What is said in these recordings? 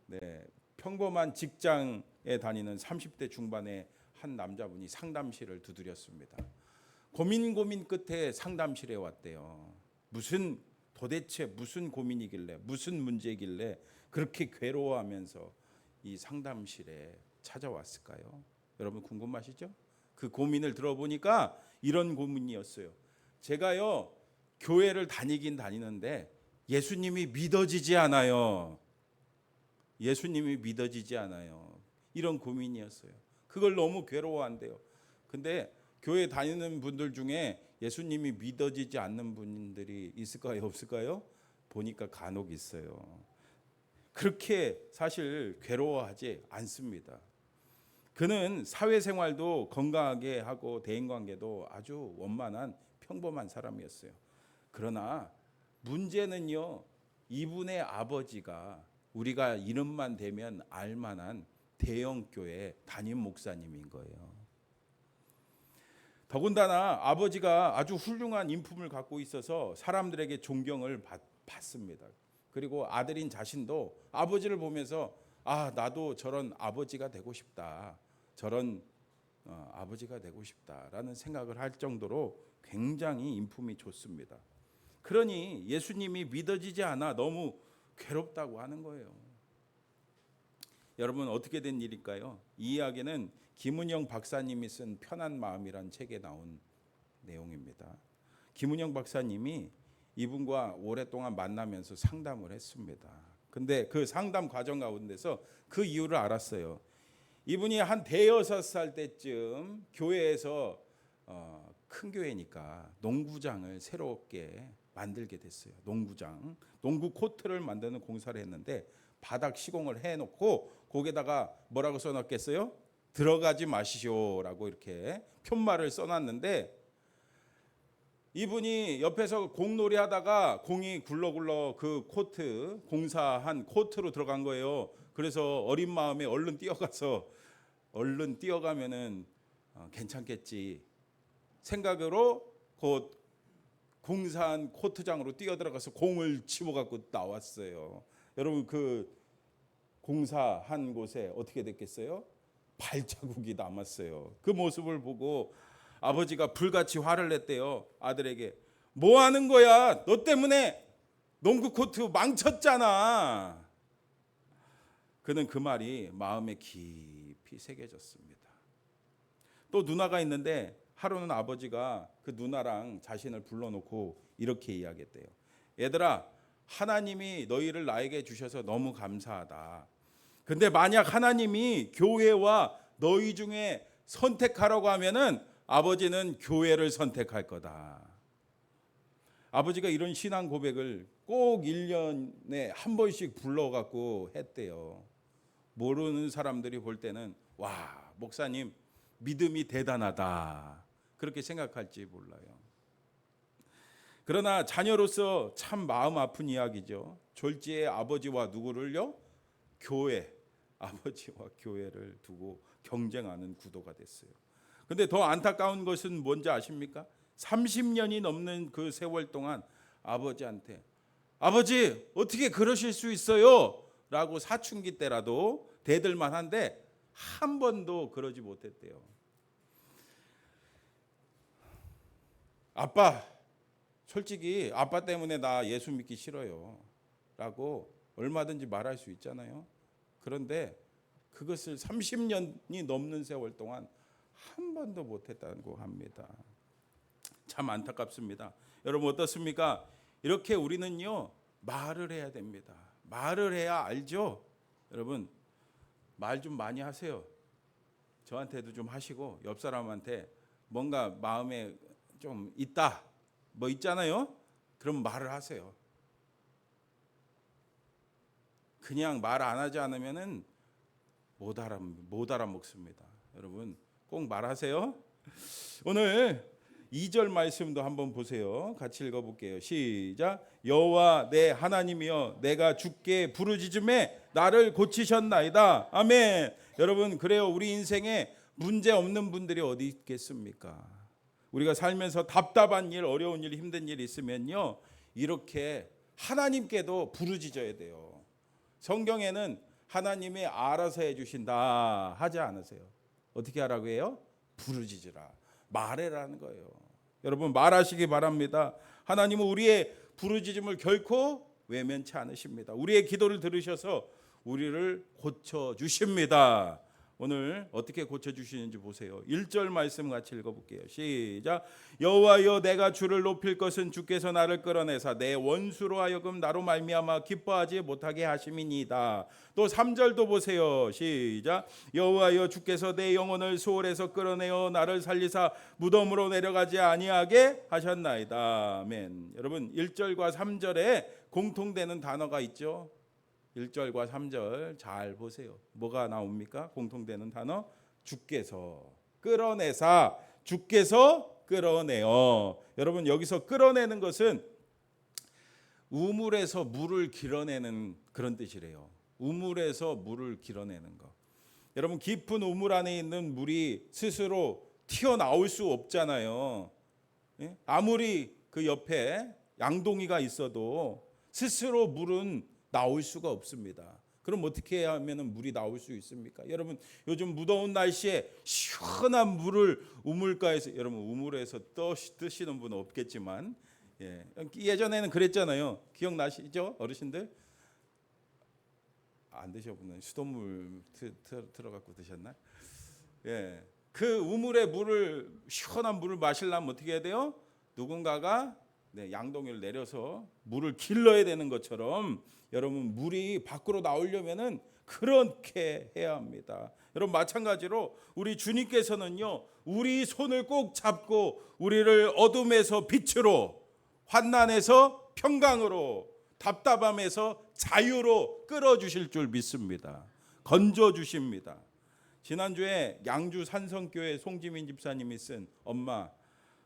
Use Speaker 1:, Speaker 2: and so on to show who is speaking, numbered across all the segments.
Speaker 1: 네, 평범한 직장에 다니는 30대 중반의 한 남자분이 상담실을 두드렸습니다. 고민 끝에 상담실에 왔대요. 도대체 무슨 고민이길래, 무슨 문제이길래 그렇게 괴로워하면서 이 상담실에 찾아왔을까요? 여러분 궁금하시죠? 그 고민을 들어보니까 이런 고민이었어요. 제가요, 교회를 다니긴 다니는데 예수님이 믿어지지 않아요. 예수님이 믿어지지 않아요. 이런 고민이었어요. 그걸 너무 괴로워한대요. 근데 교회 다니는 분들 중에 예수님이 믿어지지 않는 분들이 있을까요? 없을까요? 보니까 간혹 있어요. 그렇게 사실 괴로워하지 않습니다. 그는 사회생활도 건강하게 하고 대인관계도 아주 원만한 평범한 사람이었어요. 그러나 문제는요, 이분의 아버지가 우리가 이름만 대면 알만한 대형교회 담임 목사님인 거예요. 더군다나 아버지가 아주 훌륭한 인품을 갖고 있어서 사람들에게 존경을 받습니다. 그리고 아들인 자신도 아버지를 보면서 나도 저런 아버지가 되고 싶다. 저런 아버지가 되고 싶다라는 생각을 할 정도로 굉장히 인품이 좋습니다. 그러니 예수님이 믿어지지 않아 너무 괴롭다고 하는 거예요. 여러분 어떻게 된 일일까요? 이 이야기는 김은영 박사님이 쓴 편한 마음이란 책에 나온 내용입니다. 김은영 박사님이 이분과 오랫동안 만나면서 상담을 했습니다. 근데 그 상담 과정 가운데서 그 이유를 알았어요. 이분이 한 대여섯 살 때쯤 교회에서 큰 교회니까 농구장을 새롭게 만들게 됐어요. 농구 코트를 만드는 공사를 했는데 바닥 시공을 해놓고 거기다가 뭐라고 써놨겠어요? 들어가지 마시오라고 이렇게 편말을 써놨는데 이분이 옆에서 공놀이 하다가 공이 굴러굴러 그 코트 공사한 코트로 들어간 거예요. 그래서 어린 마음에 얼른 뛰어가면은 괜찮겠지 생각으로 그 공사한 코트장으로 뛰어들어가서 공을 집어갖고 나왔어요. 여러분 그 공사한 곳에 어떻게 됐겠어요? 발자국이 남았어요. 그 모습을 보고 아버지가 불같이 화를 냈대요. 아들에게 뭐 하는 거야? 너 때문에 농구 코트 망쳤잖아. 그는 그 말이 마음에 깊이 새겨졌습니다. 또 누나가 있는데 하루는 아버지가 그 누나랑 자신을 불러놓고 이렇게 이야기했대요. 얘들아, 하나님이 너희를 나에게 주셔서 너무 감사하다. 근데 만약 하나님이 교회와 너희 중에 선택하라고 하면은 아버지는 교회를 선택할 거다. 아버지가 이런 신앙 고백을 꼭 1년에 한 번씩 불러갖고 했대요. 모르는 사람들이 볼 때는 와, 목사님 믿음이 대단하다 그렇게 생각할지 몰라요. 그러나 자녀로서 참 마음 아픈 이야기죠. 졸지의 아버지와 누구를요? 아버지와 교회를 두고 경쟁하는 구도가 됐어요. 근데 더 안타까운 것은 뭔지 아십니까? 30년이 넘는 그 세월 동안 아버지한테 아버지 어떻게 그러실 수 있어요? 라고 사춘기 때라도 대들만 한데 한 번도 그러지 못했대요. 아빠, 솔직히 아빠 때문에 나 예수 믿기 싫어요 라고 얼마든지 말할 수 있잖아요. 그런데 그것을 30년이 넘는 세월 동안 한 번도 못했다고 합니다. 참 안타깝습니다. 여러분 어떻습니까? 이렇게 우리는요 말을 해야 됩니다. 말을 해야 알죠. 여러분 말 좀 많이 하세요. 저한테도 좀 하시고 옆 사람한테 뭔가 마음에 좀 있다 뭐 있잖아요. 그럼 말을 하세요. 그냥 말 안 하지 않으면은 못 알아먹습니다. 여러분 꼭 말하세요. 오늘 2절 말씀도 한번 보세요. 같이 읽어볼게요. 시작. 여호와 내 하나님이여 내가 주께 부르짖음에 나를 고치셨나이다. 아멘. 여러분 그래요. 우리 인생에 문제 없는 분들이 어디 있겠습니까? 우리가 살면서 답답한 일, 어려운 일, 힘든 일 있으면요 이렇게 하나님께도 부르짖어야 돼요. 성경에는 하나님이 알아서 해주신다 하지 않으세요. 어떻게 하라고 해요? 부르짖으라, 말해라는 거예요. 여러분 말하시기 바랍니다. 하나님은 우리의 부르짖음을 결코 외면치 않으십니다. 우리의 기도를 들으셔서 우리를 고쳐주십니다. 오늘 어떻게 고쳐주시는지 보세요. 1절 말씀 같이 읽어볼게요. 시작. 여호와여 내가 주를 높일 것은 주께서 나를 끌어내사 내 원수로 하여금 나로 말미암아 기뻐하지 못하게 하심이니이다. 또 3절도 보세요. 시작. 여호와여 주께서 내 영혼을 수월에서 끌어내어 나를 살리사 무덤으로 내려가지 아니하게 하셨나이다. 아멘. 여러분 1절과 3절에 공통되는 단어가 있죠. 1절과 3절 잘 보세요. 뭐가 나옵니까? 공통되는 단어 주께서 끌어내사, 주께서 끌어내어. 여러분 여기서 끌어내는 것은 우물에서 물을 길어내는 그런 뜻이래요. 우물에서 물을 길어내는 거. 여러분 깊은 우물 안에 있는 물이 스스로 튀어나올 수 없잖아요. 아무리 그 옆에 양동이가 있어도 스스로 물은 나올 수가 없습니다. 그럼 어떻게 해야 하면 물이 나올 수 있습니까? 여러분 요즘 무더운 날씨에 시원한 물을 우물가에서, 여러분 우물에서 뜨시는 분은 없겠지만 예전에는 그랬잖아요. 기억나시죠? 어르신들? 안 드셔보는 수돗물 들어갖고 드셨나? 그 우물의 물을, 시원한 물을 마시려면 어떻게 해야 돼요? 누군가가 양동이를 내려서 물을 길러야 되는 것처럼 여러분 물이 밖으로 나오려면은 그렇게 해야 합니다. 여러분 마찬가지로 우리 주님께서는요 우리 손을 꼭 잡고 우리를 어둠에서 빛으로, 환난에서 평강으로, 답답함에서 자유로 끌어주실 줄 믿습니다. 건져주십니다. 지난주에 양주 산성교회 송지민 집사님이 쓴 엄마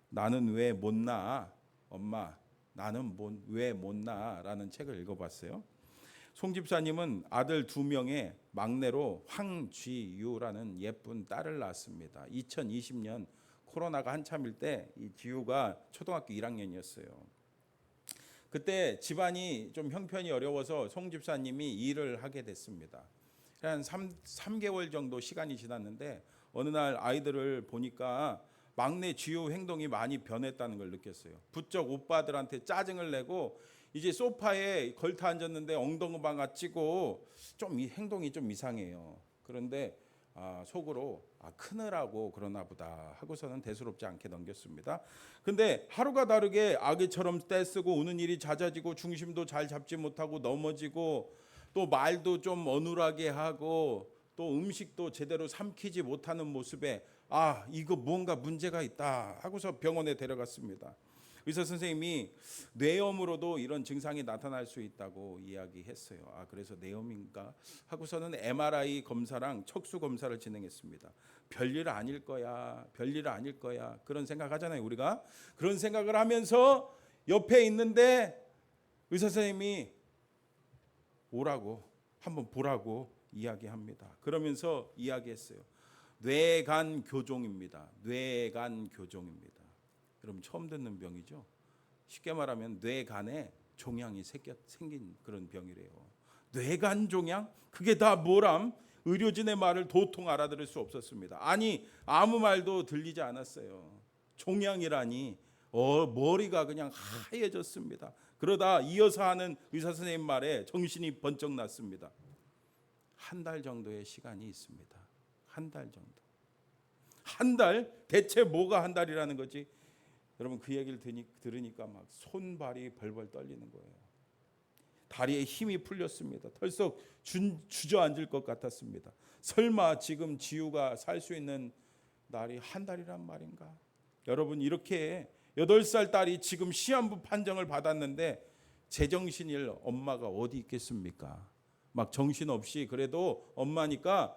Speaker 1: 나는 왜 못나, 엄마 나는 왜 못나 라는 책을 읽어봤어요. 송 집사님은 아들 2명의 막내로 황쥐유라는 예쁜 딸을 낳았습니다. 2020년 코로나가 한참일 때 이 지유가 초등학교 1학년이었어요. 그때 집안이 좀 형편이 어려워서 송 집사님이 일을 하게 됐습니다. 한 3개월 정도 시간이 지났는데 어느 날 아이들을 보니까 막내 지유 행동이 많이 변했다는 걸 느꼈어요. 부쩍 오빠들한테 짜증을 내고 이제 소파에 걸터 앉았는데 엉덩방아 찌고 좀 이 행동이 좀 이상해요. 그런데 속으로 크느라고 그러나 보다 하고서는 대수롭지 않게 넘겼습니다. 근데 하루가 다르게 아기처럼 떼쓰고 우는 일이 잦아지고 중심도 잘 잡지 못하고 넘어지고 또 말도 좀 어눌하게 하고 또 음식도 제대로 삼키지 못하는 모습에 이거 뭔가 문제가 있다 하고서 병원에 데려갔습니다. 의사 선생님이 뇌염으로도 이런 증상이 나타날 수 있다고 이야기했어요. 그래서 뇌염인가 하고서는 MRI 검사랑 척수 검사를 진행했습니다. 별일 아닐 거야, 별일 아닐 거야 그런 생각하잖아요. 우리가 그런 생각을 하면서 옆에 있는데 의사 선생님이 오라고, 한번 보라고 이야기합니다. 그러면서 이야기했어요. 뇌간 교종입니다. 뇌간 교종입니다. 여러분 처음 듣는 병이죠. 쉽게 말하면 뇌간에 종양이 생긴 그런 병이래요. 뇌간 종양? 그게 다 뭐람? 의료진의 말을 도통 알아들을 수 없었습니다. 아니 아무 말도 들리지 않았어요. 종양이라니 머리가 그냥 하얘졌습니다. 그러다 이어서 하는 의사 선생님 말에 정신이 번쩍 났습니다. 한 달 정도의 시간이 있습니다. 한 달 정도. 한 달? 대체 뭐가 한 달이라는 거지? 여러분 그 얘기를 들으니까 막 손발이 벌벌 떨리는 거예요. 다리에 힘이 풀렸습니다. 털썩 주저앉을 것 같았습니다. 설마 지금 지우가 살 수 있는 날이 한 달이란 말인가? 여러분 이렇게 8살 딸이 지금 시한부 판정을 받았는데 제정신일 엄마가 어디 있겠습니까? 막 정신없이 그래도 엄마니까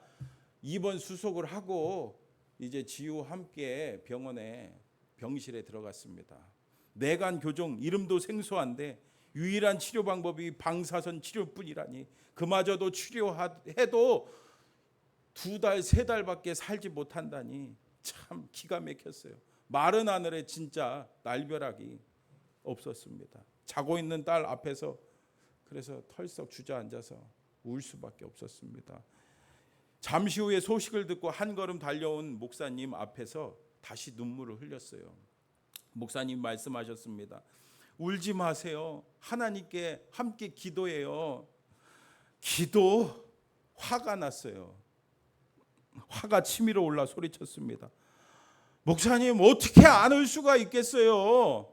Speaker 1: 입원 수속을 하고 이제 지우 함께 병실에 들어갔습니다. 뇌간 교종 이름도 생소한데 유일한 치료 방법이 방사선 치료뿐이라니 그마저도 치료해도 2달, 3달밖에 살지 못한다니 참 기가 막혔어요. 마른 하늘에 진짜 날벼락이 없었습니다. 자고 있는 딸 앞에서 그래서 털썩 주저앉아서 울 수밖에 없었습니다. 잠시 후에 소식을 듣고 한 걸음 달려온 목사님 앞에서 다시 눈물을 흘렸어요. 목사님 말씀하셨습니다. 울지 마세요. 하나님께 함께 기도해요. 기도? 화가 났어요. 화가 치밀어 올라 소리쳤습니다. 목사님, 어떻게 안 울 수가 있겠어요?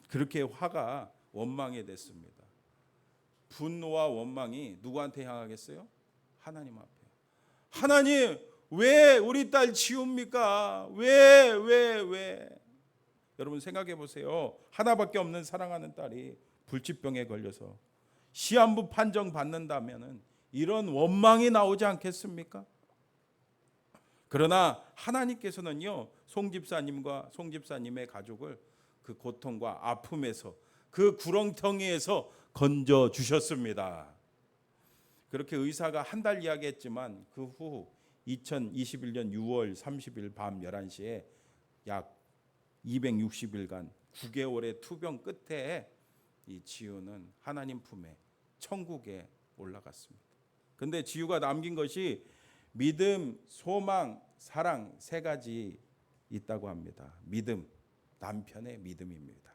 Speaker 1: 그렇게 화가 원망이 됐습니다. 분노와 원망이 누구한테 향하겠어요? 하나님 앞에. 하나님, 왜 우리 딸 지웁니까? 왜? 여러분 생각해 보세요. 하나밖에 없는 사랑하는 딸이 불치병에 걸려서 시한부 판정 받는다면은 이런 원망이 나오지 않겠습니까? 그러나 하나님께서는요, 송집사님과 송집사님의 가족을 그 고통과 아픔에서, 그 구렁텅이에서 건져 주셨습니다. 그렇게 의사가 한 달 이야기했지만 그 후 2021년 6월 30일 밤 11시에 약 260일간 9개월의 투병 끝에 이 지우는 하나님 품에 천국에 올라갔습니다. 근데 지우가 남긴 것이 믿음, 소망, 사랑 세 가지 있다고 합니다. 믿음, 남편의 믿음입니다.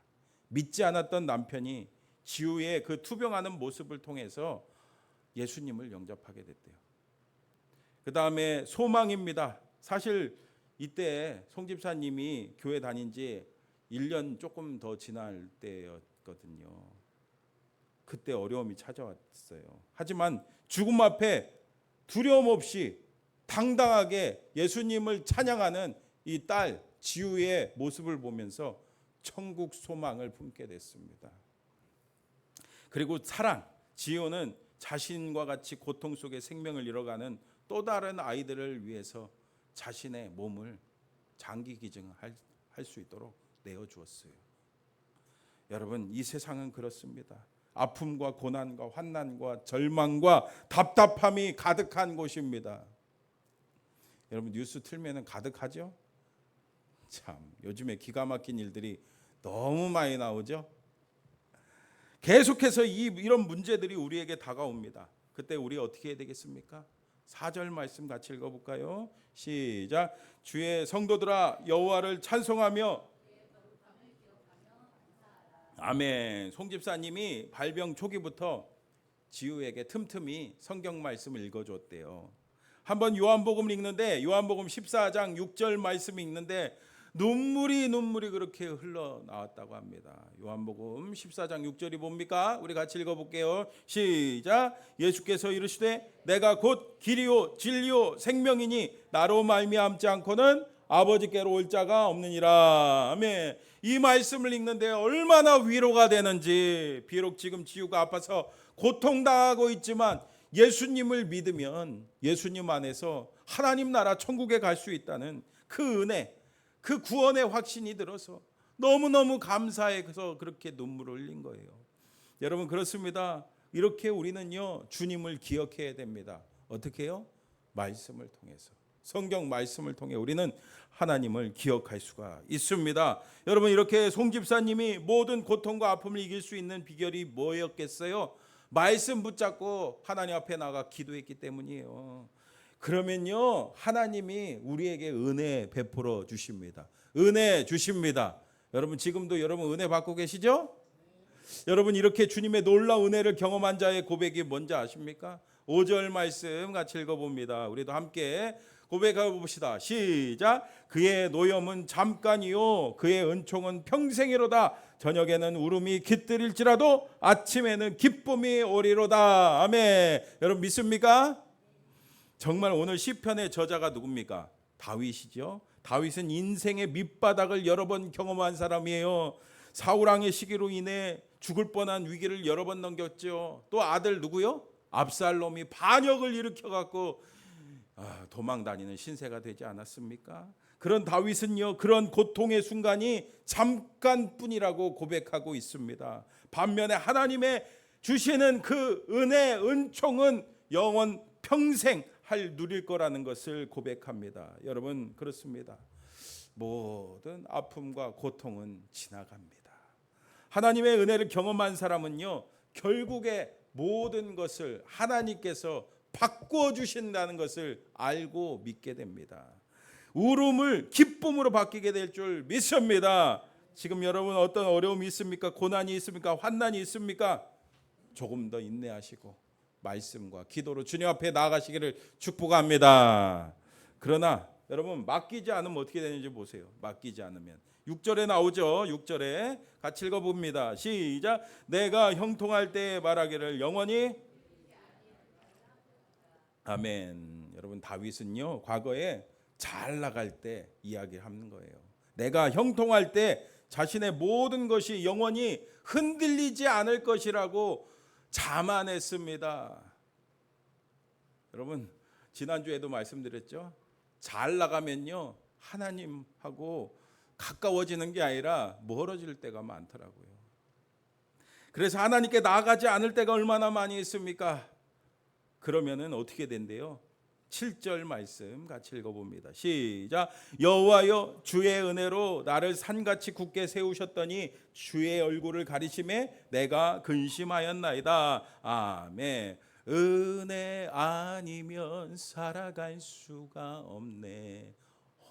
Speaker 1: 믿지 않았던 남편이 지우의 그 투병하는 모습을 통해서 예수님을 영접하게 됐대요. 그 다음에 소망입니다. 사실 이때 송 집사님이 교회 다닌 지 1년 조금 더 지날 때였거든요. 그때 어려움이 찾아왔어요. 하지만 죽음 앞에 두려움 없이 당당하게 예수님을 찬양하는 이 딸 지우의 모습을 보면서 천국 소망을 품게 됐습니다. 그리고 사랑, 지우는 자신과 같이 고통 속에 생명을 잃어가는 또 다른 아이들을 위해서 자신의 몸을 장기 기증할 수 있도록 내어주었어요. 여러분, 이 세상은 그렇습니다. 아픔과 고난과 환난과 절망과 답답함이 가득한 곳입니다. 여러분, 뉴스 틀면은 가득하죠? 참, 요즘에 기가 막힌 일들이 너무 많이 나오죠? 계속해서 이런 문제들이 우리에게 다가옵니다. 그때 우리 어떻게 해야 되겠습니까? 4절 말씀 같이 읽어볼까요? 시작. 주의 성도들아 여호와를 찬송하며. 아멘. 송 집사님이 발병 초기부터 지우에게 틈틈이 성경 말씀을 읽어줬대요. 한번 요한복음을 읽는데 요한복음 14장 6절 말씀이 읽는데 눈물이 그렇게 흘러나왔다고 합니다. 요한복음 14장 6절이 뭡니까? 우리 같이 읽어볼게요. 시작. 예수께서 이르시되 내가 곧 길이요 진리요 생명이니 나로 말미암지 않고는 아버지께로 올 자가 없느니라. 아멘. 이 말씀을 읽는데 얼마나 위로가 되는지. 비록 지금 지우가 아파서 고통당하고 있지만 예수님을 믿으면 예수님 안에서 하나님 나라 천국에 갈 수 있다는 그 은혜, 그 구원의 확신이 들어서 너무너무 감사해서 그렇게 눈물을 흘린 거예요. 여러분 그렇습니다. 이렇게 우리는요 주님을 기억해야 됩니다. 어떻게 해요? 말씀을 통해서, 성경 말씀을 통해 우리는 하나님을 기억할 수가 있습니다. 여러분 이렇게 송 집사님이 모든 고통과 아픔을 이길 수 있는 비결이 뭐였겠어요? 말씀 붙잡고 하나님 앞에 나가 기도했기 때문이에요. 그러면요 하나님이 우리에게 은혜 베풀어 주십니다. 은혜 주십니다. 여러분 지금도 여러분 은혜 받고 계시죠? 여러분 이렇게 주님의 놀라운 은혜를 경험한 자의 고백이 뭔지 아십니까? 5절 말씀 같이 읽어봅니다. 우리도 함께 고백해 봅시다. 시작. 그의 노염은 잠깐이요 그의 은총은 평생이로다. 저녁에는 울음이 깃들일지라도 아침에는 기쁨이 오리로다. 아멘. 여러분 믿습니까? 정말 오늘 시편의 저자가 누굽니까? 다윗이죠. 다윗은 인생의 밑바닥을 여러 번 경험한 사람이에요. 사울왕의 시기로 인해 죽을 뻔한 위기를 여러 번 넘겼죠. 또 아들 누구요? 압살롬이 반역을 일으켜갖고 도망 다니는 신세가 되지 않았습니까? 그런 다윗은요 그런 고통의 순간이 잠깐뿐이라고 고백하고 있습니다. 반면에 하나님의 주시는 그 은혜, 은총은 영원 평생 누릴 거라는 것을 고백합니다. 여러분 그렇습니다. 모든 아픔과 고통은 지나갑니다. 하나님의 은혜를 경험한 사람은요 결국에 모든 것을 하나님께서 바꾸어 주신다는 것을 알고 믿게 됩니다. 울음을 기쁨으로 바뀌게 될 줄 믿습니다. 지금 여러분 어떤 어려움이 있습니까? 고난이 있습니까? 환난이 있습니까? 조금 더 인내하시고 말씀과 기도로 주님 앞에 나아가시기를 축복합니다. 그러나 여러분 맡기지 않으면 어떻게 되는지 보세요. 맡기지 않으면 6절에 나오죠. 6절에 같이 읽어봅니다. 시작. 내가 형통할 때 말하기를 영원히 아멘. 여러분 다윗은요 과거에 잘 나갈 때 이야기하는 거예요. 내가 형통할 때 자신의 모든 것이 영원히 흔들리지 않을 것이라고 자만했습니다. 여러분 지난주에도 말씀드렸죠. 잘 나가면요 하나님하고 가까워지는 게 아니라 멀어질 때가 많더라고요. 그래서 하나님께 나아가지 않을 때가 얼마나 많이 있습니까? 그러면은 어떻게 된대요? 7절 말씀 같이 읽어봅니다. 시작. 여호와여 주의 은혜로 나를 산같이 굳게 세우셨더니 주의 얼굴을 가리심에 내가 근심하였나이다. 아멘. 은혜 아니면 살아갈 수가 없네.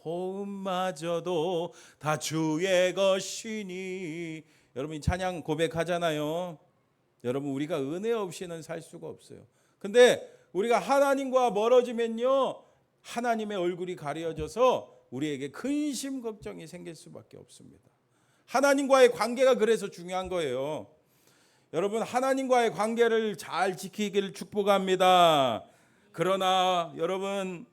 Speaker 1: 호흡마저도 다 주의 것이니. 여러분 찬양 고백하잖아요. 여러분 우리가 은혜 없이는 살 수가 없어요. 근데 우리가 하나님과 멀어지면요 하나님의 얼굴이 가려져서 우리에게 근심 걱정이 생길 수밖에 없습니다. 하나님과의 관계가 그래서 중요한 거예요. 여러분 하나님과의 관계를 잘 지키기를 축복합니다. 그러나 여러분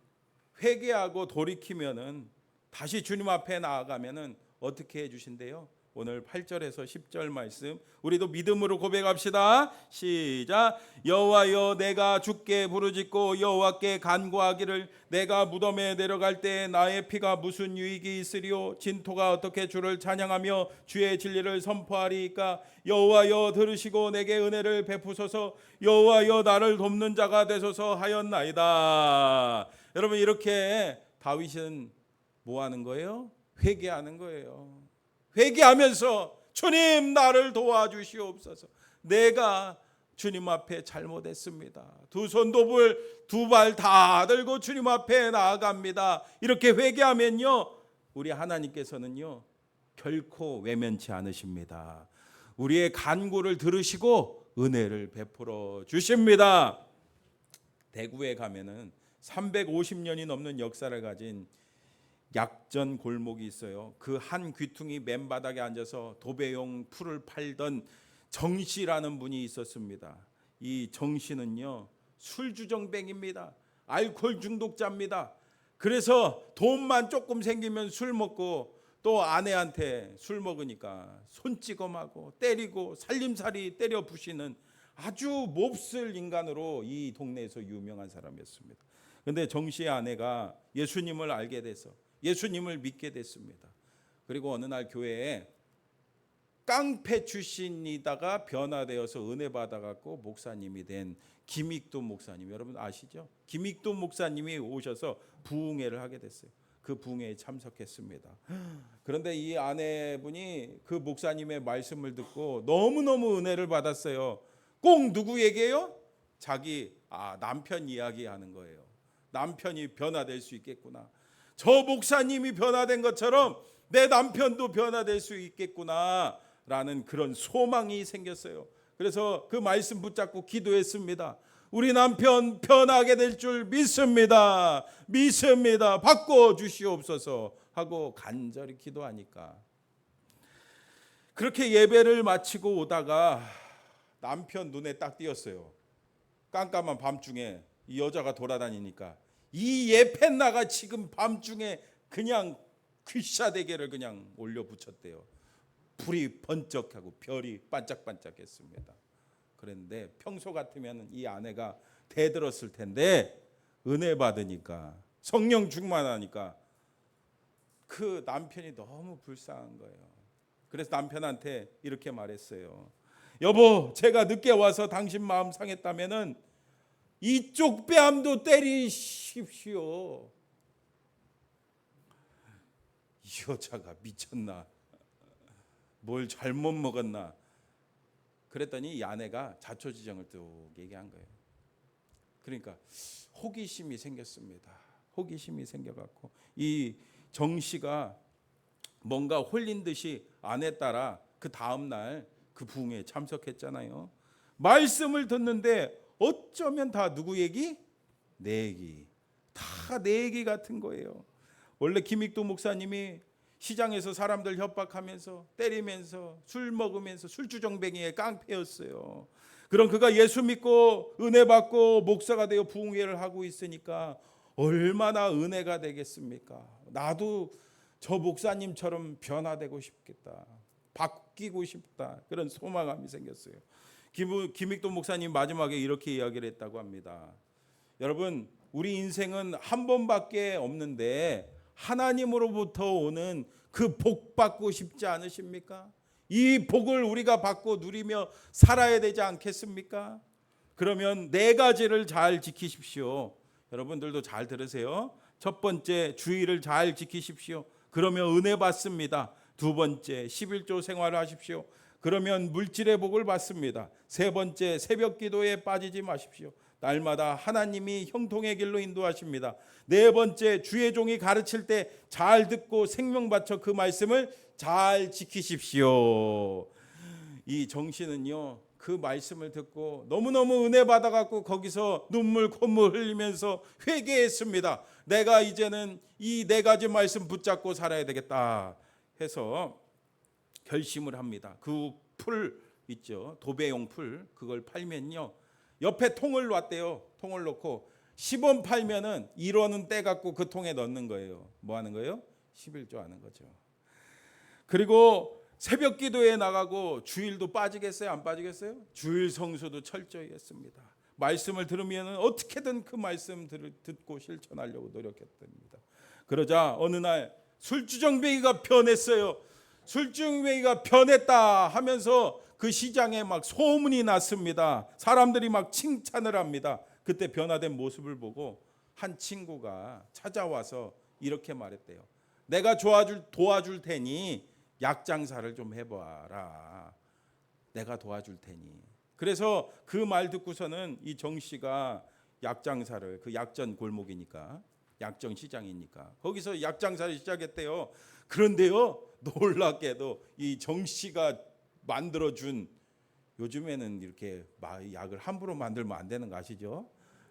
Speaker 1: 회개하고 돌이키면은 다시 주님 앞에 나아가면은 어떻게 해주신대요? 오늘 8절에서 10절 말씀 우리도 믿음으로 고백합시다. 시작. 여호와여 내가 주께 부르짖고 여호와께 간구하기를 내가 무덤에 내려갈 때 나의 피가 무슨 유익이 있으리요 진토가 어떻게 주를 찬양하며 주의 진리를 선포하리이까. 여호와여 들으시고 내게 은혜를 베푸소서. 여호와여 나를 돕는 자가 되소서 하였나이다. 여러분 이렇게 다윗은 뭐 하는 거예요? 회개하는 거예요. 회개하면서 주님 나를 도와주시옵소서. 내가 주님 앞에 잘못했습니다. 두 손 돕을 두 발 다 들고 주님 앞에 나아갑니다. 이렇게 회개하면요 우리 하나님께서는요 결코 외면치 않으십니다. 우리의 간구를 들으시고 은혜를 베풀어 주십니다. 대구에 가면은 350년이 넘는 역사를 가진 약전 골목이 있어요. 그 한 귀퉁이 맨바닥에 앉아서 도배용 풀을 팔던 정씨라는 분이 있었습니다. 이 정씨는요 술주정뱅입니다. 알코올 중독자입니다. 그래서 돈만 조금 생기면 술 먹고 또 아내한테 술 먹으니까 손찌검하고 때리고 살림살이 때려 부시는 아주 몹쓸 인간으로 이 동네에서 유명한 사람이었습니다. 그런데 정씨의 아내가 예수님을 알게 돼서 예수님을 믿게 됐습니다. 그리고 어느 날 교회에 깡패 출신이다가 변화되어서 은혜 받아갖고 목사님이 된 김익도 목사님, 여러분 아시죠? 김익도 목사님이 오셔서 부흥회를 하게 됐어요. 그 부흥회에 참석했습니다. 그런데 이 아내분이 그 목사님의 말씀을 듣고 너무너무 은혜를 받았어요. 꼭 누구에게요? 자기 남편 이야기하는 거예요. 남편이 변화될 수 있겠구나. 저 목사님이 변화된 것처럼 내 남편도 변화될 수 있겠구나 라는 그런 소망이 생겼어요. 그래서 그 말씀 붙잡고 기도했습니다. 우리 남편 변하게 될 줄 믿습니다. 믿습니다. 바꿔주시옵소서 하고 간절히 기도하니까 그렇게 예배를 마치고 오다가 남편 눈에 딱 띄었어요. 깜깜한 밤중에 이 여자가 돌아다니니까 이 예펜나가 지금 밤중에 그냥 귀샤대게를 그냥 올려 붙였대요. 불이 번쩍하고 별이 반짝반짝했습니다. 그런데 평소 같으면 이 아내가 대들었을 텐데 은혜 받으니까 성령 충만하니까 그 남편이 너무 불쌍한 거예요. 그래서 남편한테 이렇게 말했어요. 여보, 제가 늦게 와서 당신 마음 상했다면은 이쪽 뺨도 때리십시오. 이 여자가 미쳤나? 뭘 잘못 먹었나? 그랬더니 이 아내가 자초지정을 또 얘기한 거예요. 그러니까 호기심이 생겼습니다. 호기심이 생겨갖고 이 정 씨가 뭔가 홀린 듯이 아내 따라 그 다음 날 그 부흥회에 참석했잖아요. 말씀을 듣는데 어쩌면 다 누구 얘기? 내 얘기. 다 내 얘기 같은 거예요. 원래 김익도 목사님이 시장에서 사람들 협박하면서 때리면서 술 먹으면서 술주정뱅이의 깡패였어요. 그럼 그가 예수 믿고 은혜 받고 목사가 되어 부흥회를 하고 있으니까 얼마나 은혜가 되겠습니까? 나도 저 목사님처럼 변화되고 싶겠다. 바뀌고 싶다. 그런 소망감이 생겼어요. 김익도 목사님 마지막에 이렇게 이야기를 했다고 합니다. 여러분, 우리 인생은 한 번밖에 없는데 하나님으로부터 오는 그 복 받고 싶지 않으십니까? 이 복을 우리가 받고 누리며 살아야 되지 않겠습니까? 그러면 네 가지를 잘 지키십시오. 여러분들도 잘 들으세요. 첫 번째, 주의를 잘 지키십시오. 그러면 은혜 받습니다. 두 번째, 11조 생활을 하십시오. 그러면 물질의 복을 받습니다. 세 번째, 새벽 기도에 빠지지 마십시오. 날마다 하나님이 형통의 길로 인도하십니다. 네 번째, 주의 종이 가르칠 때 잘 듣고 생명 바쳐 그 말씀을 잘 지키십시오. 이 정씨는요, 그 말씀을 듣고 너무너무 은혜 받아갖고 거기서 눈물 콧물 흘리면서 회개했습니다. 내가 이제는 이 네 가지 말씀 붙잡고 살아야 되겠다 해서 결심을 합니다. 그 풀 있죠, 도배용 풀, 그걸 팔면요 옆에 통을 놨대요. 통을 놓고 10원 팔면은 1원은 떼갖고 그 통에 넣는 거예요. 뭐 하는 거예요? 11조 하는 거죠. 그리고 새벽 기도에 나가고 주일도 빠지겠어요? 안 빠지겠어요? 주일 성수도 철저히 했습니다. 말씀을 들으면 어떻게든 그 말씀들을 듣고 실천하려고 노력했답니다. 그러자 어느 날 술주정뱅이가 변했어요. 술주정뱅이가 변했다 하면서 그 시장에 막 소문이 났습니다. 사람들이 막 칭찬을 합니다. 그때 변화된 모습을 보고 한 친구가 찾아와서 이렇게 말했대요. 내가 도와줄 테니 약 장사를 좀 해봐라. 내가 도와줄 테니. 그래서 그 말 듣고서는 이 정 씨가 약 장사를, 그 약전 골목이니까 약정 시장이니까 거기서 약 장사를 시작했대요. 그런데요, 놀랍게도 이 정 씨가 만들어준, 요즘에는 이렇게 약을 함부로 만들면 안 되는 거 아시죠?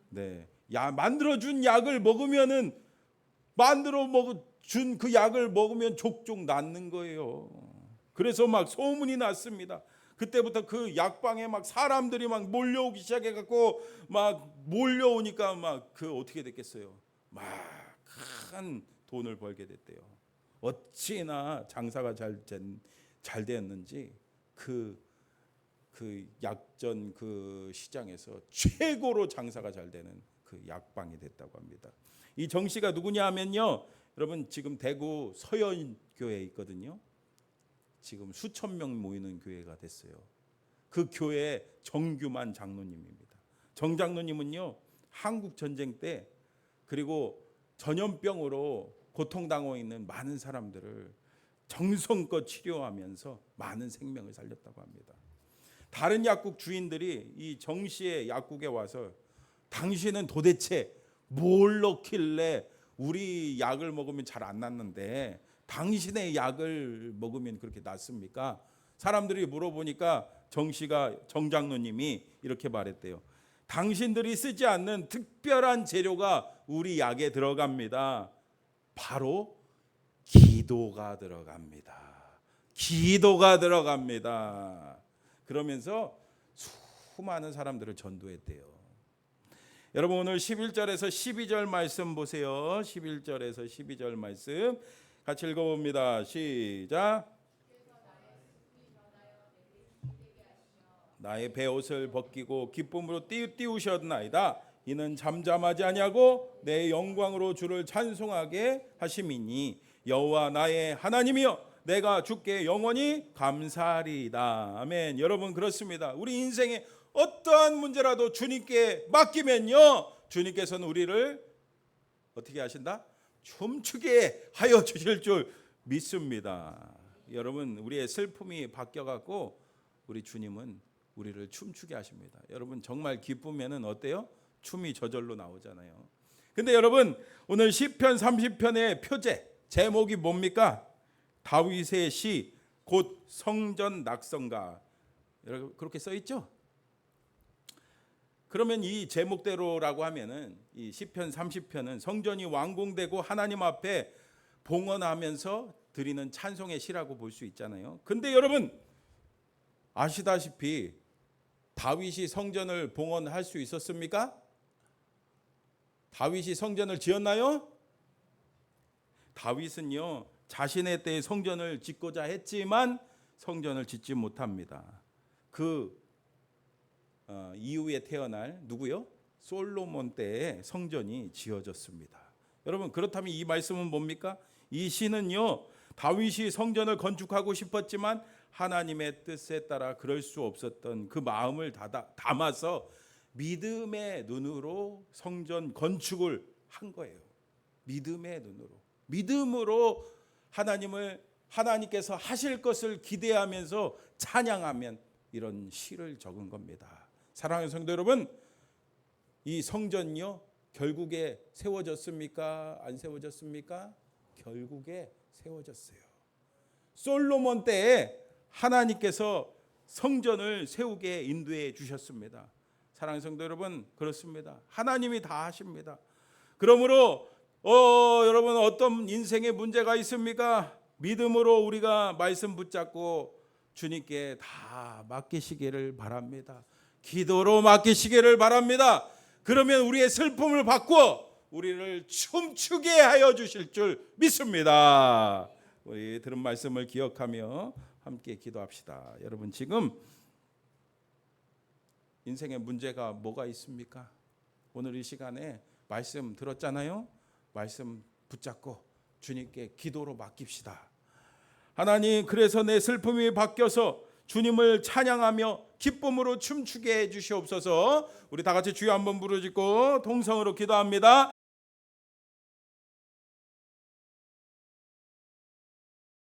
Speaker 1: 네, 만들어준 약을 먹으면은 만들어 준 그 약을 먹으면 족족 낫는 거예요. 그래서 막 소문이 났습니다. 그때부터 그 약방에 막 사람들이 막 몰려오기 시작해갖고 막 몰려오니까 막 그 어떻게 됐겠어요? 막 큰 돈을 벌게 됐대요. 어찌나 장사가 잘 되었는지 그 약전 그 시장에서 최고로 장사가 잘 되는 그 약방이 됐다고 합니다. 이 정 씨가 누구냐 하면요, 여러분 지금 대구 서현교회에 있거든요. 지금 수천 명 모이는 교회가 됐어요. 그 교회 정규만 장로님입니다. 정 장로님은요, 한국 전쟁 때 그리고 전염병으로 고통당하고 있는 많은 사람들을 정성껏 치료하면서 많은 생명을 살렸다고 합니다. 다른 약국 주인들이 이 정 씨의 약국에 와서 당신은 도대체 뭘 넣길래 우리 약을 먹으면 잘 안 낫는데 당신의 약을 먹으면 그렇게 낫습니까? 사람들이 물어보니까 정 장로님이 이렇게 말했대요. 당신들이 쓰지 않는 특별한 재료가 우리 약에 들어갑니다. 바로 기도가 들어갑니다. 기도가 들어갑니다. 그러면서 수많은 사람들을 전도했대요. 여러분 오늘 11절에서 12절 말씀 보세요. 11절에서 12절 말씀 같이 읽어봅니다. 시작. 나의 베옷을 벗기고 기쁨으로 띄우셨나이다. 이는 잠잠하지 아니하고 내 영광으로 주를 찬송하게 하심이니 여호와 나의 하나님이여 내가 주께 영원히 감사하리이다. 아멘. 여러분 그렇습니다. 우리 인생에 어떠한 문제라도 주님께 맡기면요, 주님께서는 우리를 어떻게 하신다? 춤추게 하여 주실 줄 믿습니다. 여러분 우리의 슬픔이 바뀌어갖고 우리 주님은 우리를 춤추게 하십니다. 여러분 정말 기쁘면은 어때요? 춤이 저절로 나오잖아요. 근데 여러분 오늘 시편 30편의 표제 제목이 뭡니까? 다윗의 시 곧 성전 낙성가. 여러분 그렇게 써 있죠? 그러면 이 제목대로라고 하면은 이 시편 30편은 성전이 완공되고 하나님 앞에 봉헌하면서 드리는 찬송의 시라고 볼 수 있잖아요. 근데 여러분 아시다시피 다윗이 성전을 봉헌할 수 있었습니까? 다윗이 성전을 지었나요? 다윗은요 자신의 때에 성전을 짓고자 했지만 성전을 짓지 못합니다. 그 이후에 태어날 누구요? 솔로몬 때에 성전이 지어졌습니다. 여러분 그렇다면 이 말씀은 뭡니까? 이 시는요 다윗이 성전을 건축하고 싶었지만 하나님의 뜻에 따라 그럴 수 없었던 그 마음을 담아서 믿음의 눈으로 성전 건축을 한 거예요. 믿음의 눈으로. 믿음으로 하나님께서 하실 것을 기대하면서 찬양하면 이런 시를 적은 겁니다. 사랑하는 성도 여러분, 이 성전요 결국에 세워졌습니까? 안 세워졌습니까? 결국에 세워졌어요. 솔로몬 때에 하나님께서 성전을 세우게 인도해 주셨습니다. 사랑하는 성도 여러분, 그렇습니다. 하나님이 다 하십니다. 그러므로 여러분 어떤 인생에 문제가 있습니까? 믿음으로 우리가 말씀 붙잡고 주님께 다 맡기시기를 바랍니다. 기도로 맡기시기를 바랍니다. 그러면 우리의 슬픔을 바꾸어 우리를 춤추게 하여 주실 줄 믿습니다. 우리 들은 말씀을 기억하며 함께 기도합시다. 여러분 지금 인생에 문제가 뭐가 있습니까? 오늘 이 시간에 말씀 들었잖아요. 말씀 붙잡고 주님께 기도로 맡깁시다. 하나님 그래서 내 슬픔이 바뀌어서 주님을 찬양하며 기쁨으로 춤추게 해 주시옵소서. 우리 다 같이 주여 한번 부르짖고 동성으로 기도합니다.